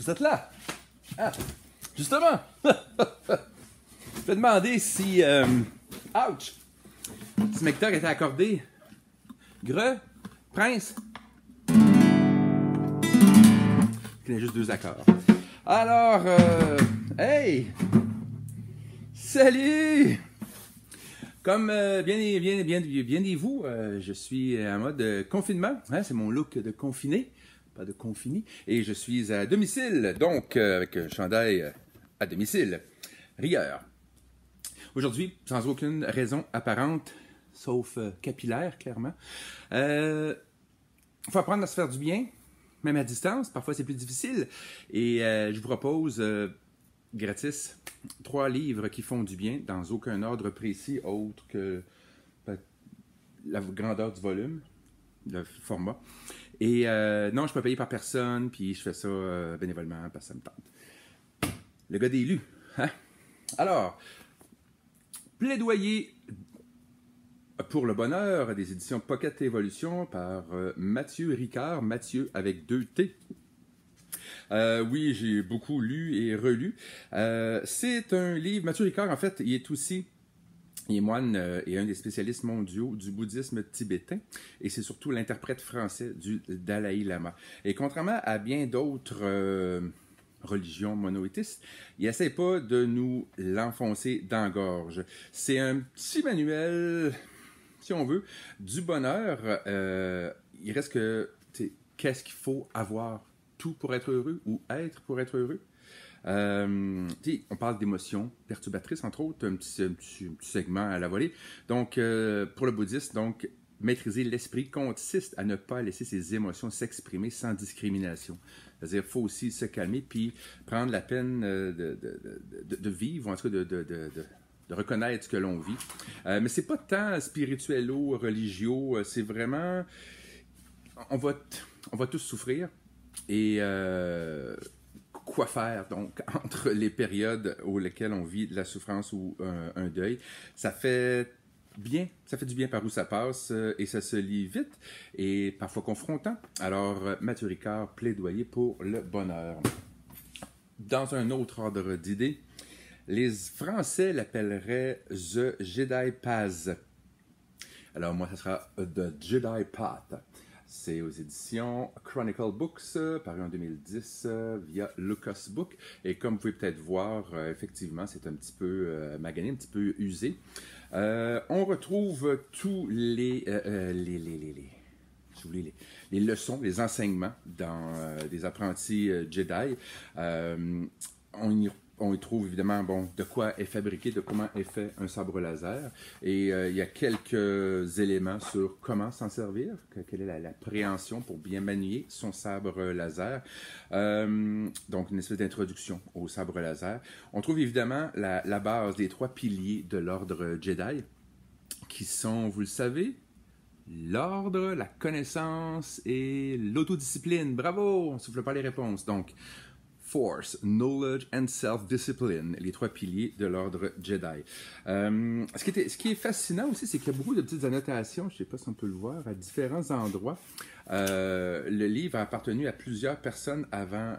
Vous êtes là? Ah, justement! Je vais demander si... ouch! Si Mector était accordé. Greu, Prince. Je connais juste deux accords. Alors, hey! Salut! Comme bien dit-vous, je suis en mode confinement. Hein, c'est mon look de confiné, pas de confiné. Et je suis à domicile, donc avec un chandail à domicile. Rigueur. Aujourd'hui, sans aucune raison apparente, sauf capillaire, clairement. Il faut apprendre à se faire du bien, même à distance. Parfois, c'est plus difficile. Et je vous propose... gratis, 3 livres qui font du bien dans aucun ordre précis autre que la grandeur du volume, le format. Et non, je ne suis pas payé par personne, puis je fais ça bénévolement parce que ça me tente. Le gars des lus. Hein? Alors, plaidoyer pour le bonheur des éditions Pocket Évolution par Mathieu Ricard, Mathieu avec 2 T. Oui, j'ai beaucoup lu et relu. C'est un livre, Mathieu Ricard, en fait, il est moine et un des spécialistes mondiaux du bouddhisme tibétain, et c'est surtout l'interprète français du Dalai Lama. Et contrairement à bien d'autres religions monothéistes, il n'essaie pas de nous l'enfoncer dans la gorge. C'est un petit manuel, si on veut, du bonheur. Il reste que, qu'est-ce qu'il faut avoir? Tout pour être heureux ou être pour être heureux. On parle d'émotions perturbatrices, entre autres, un petit segment à la volée. Donc, pour le bouddhiste, donc, maîtriser l'esprit consiste à ne pas laisser ses émotions s'exprimer sans discrimination. C'est-à-dire qu'il faut aussi se calmer puis prendre la peine de vivre, ou en tout cas de reconnaître ce que l'on vit. Mais c'est pas tant spirituello, religieux, c'est vraiment... On va tous souffrir. Et quoi faire, donc, entre les périodes auxquelles on vit de la souffrance ou un deuil. Ça fait du bien par où ça passe et ça se lit vite et parfois confrontant. Alors, Mathieu Ricard, plaidoyer pour le bonheur. Dans un autre ordre d'idées, les Français l'appelleraient The Jedi Path. Alors, moi, ça sera The Jedi Path. C'est aux éditions Chronicle Books, paru en 2010 via Lucas Book. Et comme vous pouvez peut-être voir, effectivement, c'est un petit peu magané, un petit peu usé. On retrouve tous les leçons, les enseignements dans des apprentis Jedi. On y trouve évidemment de quoi est fabriqué, de comment est fait un sabre laser. Et il y a quelques éléments sur comment s'en servir, quelle est la préhension pour bien manier son sabre laser. Donc une espèce d'introduction au sabre laser. On trouve évidemment la base des 3 piliers de l'ordre Jedi, qui sont, vous le savez, l'ordre, la connaissance et l'autodiscipline. Bravo! On ne souffle pas les réponses. Donc, Force, Knowledge and Self-Discipline, les 3 piliers de l'ordre Jedi. Ce qui est fascinant aussi, c'est qu'il y a beaucoup de petites annotations, je ne sais pas si on peut le voir, à différents endroits. Le livre a appartenu à plusieurs personnes avant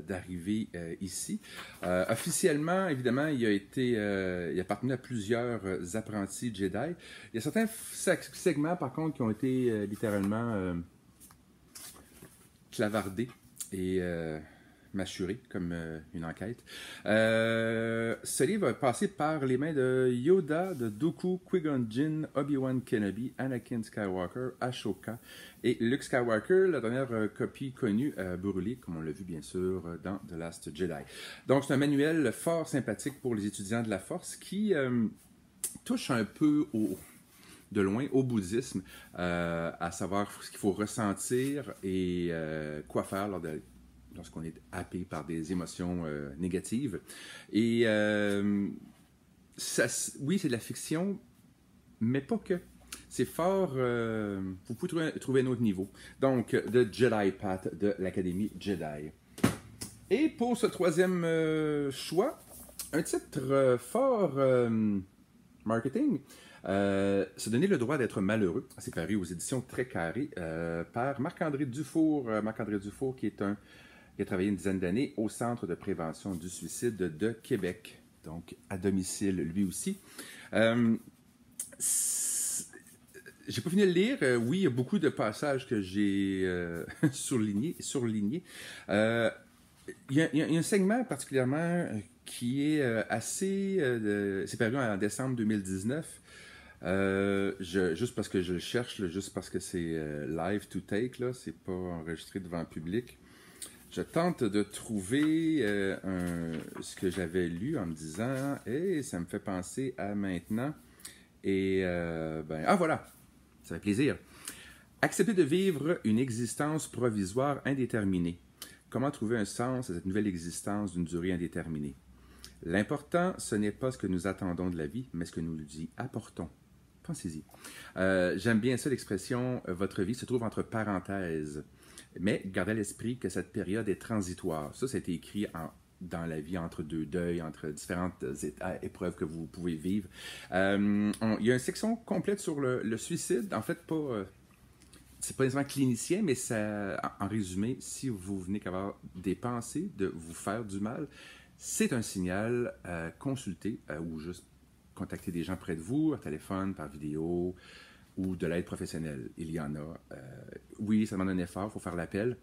d'arriver ici. Officiellement, évidemment, il a appartenu à plusieurs apprentis Jedi. Il y a certains segments, par contre, qui ont été littéralement clavardés et... mâchuré comme une enquête. Ce livre va passer par les mains de Yoda, de Dooku, Qui-Gon Jinn, Obi-Wan Kenobi, Anakin Skywalker, Ashoka et Luke Skywalker. La dernière copie connue brûlée, comme on l'a vu bien sûr dans The Last Jedi. Donc c'est un manuel fort sympathique pour les étudiants de la Force qui touche un peu de loin au bouddhisme, à savoir ce qu'il faut ressentir et quoi faire lorsqu'on est happé par des émotions négatives. Et oui, c'est de la fiction, mais pas que. C'est fort... vous pouvez trouver un autre niveau. Donc, The Jedi Path de l'Académie Jedi. Et pour ce 3e choix, un titre fort marketing. Se donner le droit d'être malheureux. C'est paru aux éditions Très Carré par Marc-André Dufour. Marc-André Dufour qui est un Il a travaillé une dizaine d'années au Centre de prévention du suicide de Québec, donc à domicile lui aussi. J'ai pas fini de le lire. Oui, il y a beaucoup de passages que j'ai surlignés. Il y a un segment particulièrement qui est assez... c'est paru en décembre 2019. Juste parce que je le cherche, là, juste parce que c'est live to take, là, c'est pas enregistré devant le public. Je tente de trouver ce que j'avais lu en me disant « Hey, ça me fait penser à maintenant. » Et voilà, ça fait plaisir. Accepter de vivre une existence provisoire indéterminée. Comment trouver un sens à cette nouvelle existence d'une durée indéterminée? L'important, ce n'est pas ce que nous attendons de la vie, mais ce que nous y apportons. Pensez-y. J'aime bien ça l'expression « votre vie se trouve entre parenthèses ». Mais gardez à l'esprit que cette période est transitoire. Ça a été écrit dans la vie entre deux deuils, entre différentes épreuves que vous pouvez vivre. Il y a une section complète sur le suicide. En fait, c'est pas nécessairement clinicien, mais en résumé, si vous venez qu'avoir des pensées de vous faire du mal, c'est un signal. Consulter ou juste contacter des gens près de vous, par téléphone, par vidéo, ou de l'aide professionnelle. Il y en a. Oui, ça demande un effort, il faut faire l'appel.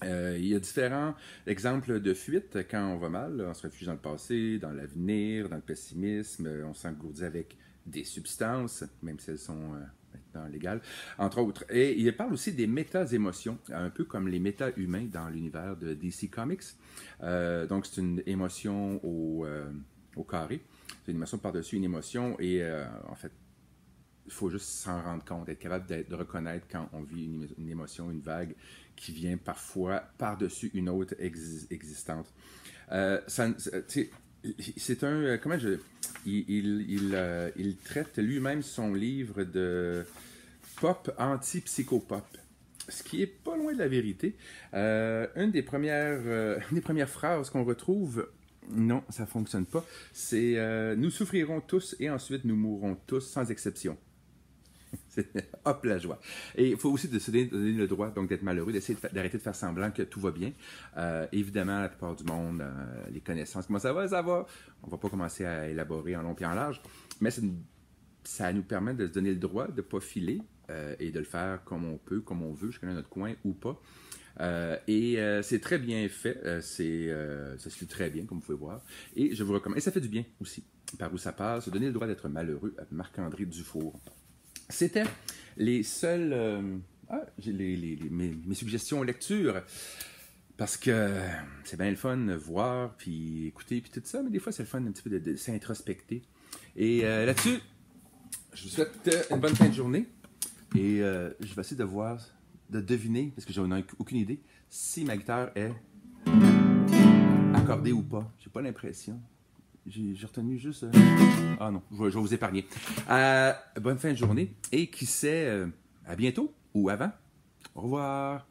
Il y a différents exemples de fuite quand on va mal. On se réfugie dans le passé, dans l'avenir, dans le pessimisme. On s'engourdit avec des substances, même si elles sont maintenant légales, entre autres. Et il parle aussi des méta-émotions, un peu comme les méta-humains dans l'univers de DC Comics. Donc, c'est une émotion au carré. C'est une émotion par-dessus une émotion et en fait, il faut juste s'en rendre compte, être capable de reconnaître quand on vit une émotion, une vague qui vient parfois par-dessus une autre existante. C'est un... Il traite lui-même son livre de pop anti-psychopop, ce qui est pas loin de la vérité. Une des premières phrases qu'on retrouve... Non, ça ne fonctionne pas. C'est nous souffrirons tous et ensuite nous mourrons tous sans exception. Hop, la joie. Et il faut aussi se donner le droit donc d'être malheureux, d'essayer d'arrêter de faire semblant que tout va bien. Évidemment, la plupart du monde, les connaissances, comment ça va, ça va. On ne va pas commencer à élaborer en long et en large, mais ça nous permet de se donner le droit de ne pas filer et de le faire comme on peut, comme on veut, chacun dans notre coin ou pas. C'est très bien fait, ça se lit très bien, comme vous pouvez voir, et je vous recommande, et ça fait du bien aussi, par où ça passe, se donner le droit d'être malheureux, Marc-André Dufour. C'était les seules, mes suggestions lecture, parce que c'est bien le fun voir, puis écouter, puis tout ça, mais des fois c'est le fun un petit peu de s'introspecter. Et là-dessus, je vous souhaite une bonne fin de journée, et je vais essayer de deviner, parce que j'en ai aucune idée, si ma guitare est accordée ou pas. J'ai pas l'impression. J'ai retenu juste... Ah non, je vais vous épargner. Bonne fin de journée, et qui sait, à bientôt, ou avant. Au revoir.